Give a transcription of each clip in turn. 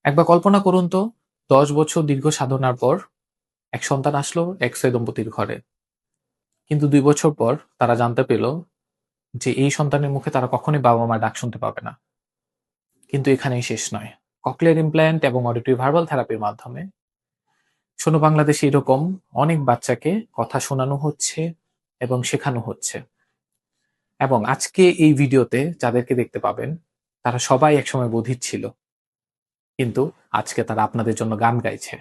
একবার কল্পনা করুন তো ১০ বছর দীর্ঘ সাধনার পর এক সন্তান আসলো এক্স-রে দম্পতির ঘরে। কিন্তু ২ বছর পর তারা জানতে পেল যে এই সন্তানের মুখে তারা কখনোই বাবা-মার ডাক শুনতে পাবে না। কিন্তু এখানেই শেষ নয়। ককলিয়ার ইমপ্ল্যান্ট এবং অডিটরি ভার্বাল থেরাপির মাধ্যমে শোনো বাংলাদেশে এরকম অনেক বাচ্চাকে কথা শোনানো হচ্ছে এবং শেখানো হচ্ছে। এবং আজকে এই ভিডিওতে যাদেরকে দেখতে পাবেন তারা সবাই একসময় বধির ছিল। কিন্তু আজকে তারা আপনাদের জন্য গান গাইছে।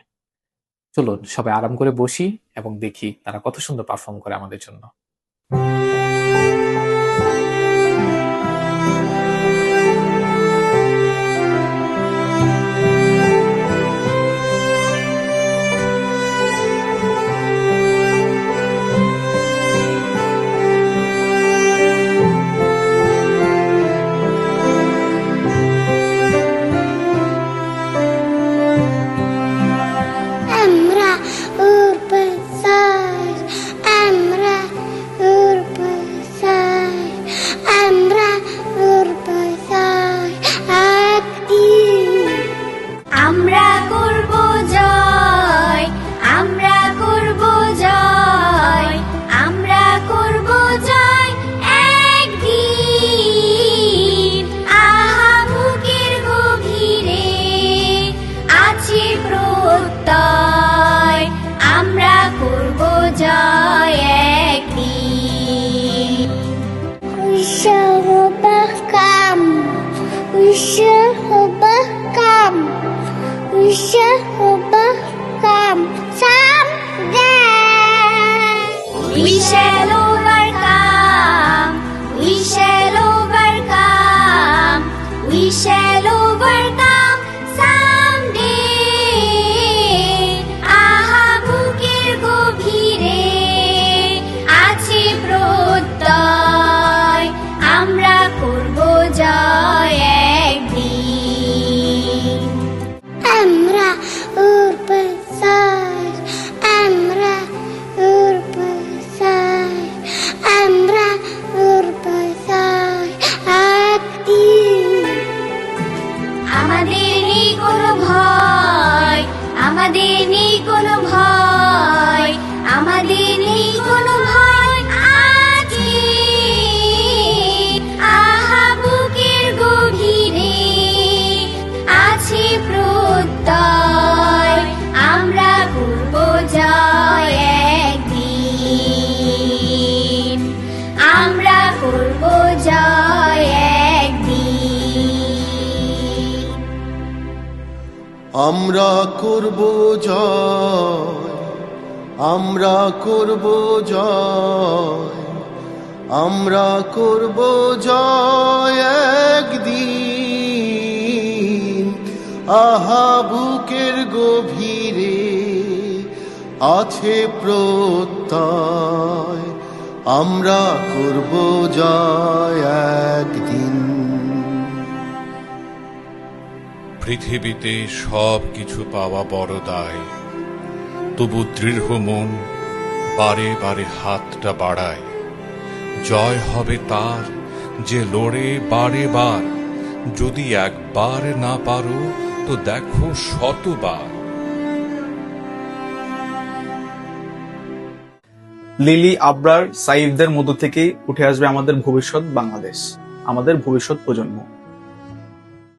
চলুন সবাই আরাম করে বসি এবং দেখি তারা কত সুন্দর পারফর্ম করে আমাদের জন্য। We shall overcome someday. We shall overcome. We shall overcome. We shall overcome someday. আহা বুকের গভীরে আছে প্রত্যয়, আমরা করব জয় একদিন। আমরা উপসার, আমরা উপসার, আমরা উপসার একদিন। আমাদের নেই কোনো ভয়, আমাদের নেই কোনো ভয়, আমাদের নেই কোনো ভয় আছে। আহা বুকের গভীরে আছে প্রত্যয়, আমরা করব জয় একদিন, আমরা করব জয় একদিন। আমরা করব জয়, আমরা করব জয়, আমরা করব জয় একদিন। আহা বুকের গভীরে আছে প্রত্যয়, আমরা করব জয় একদিন। পৃথিবীতে সব কিছু পাওয়া বড় দায়, তবু দৃঢ় মন বারে বারে হাতটা বাড়ায়। জয় হবে তার যে লড়ে বারে বার, যদি একবার না পারো তো দেখো শতবার। লিলি, আবরার, সাইফদের মধ্য থেকেই উঠে আসবে আমাদের ভবিষ্যৎ বাংলাদেশ, আমাদের ভবিষ্যৎ প্রজন্ম।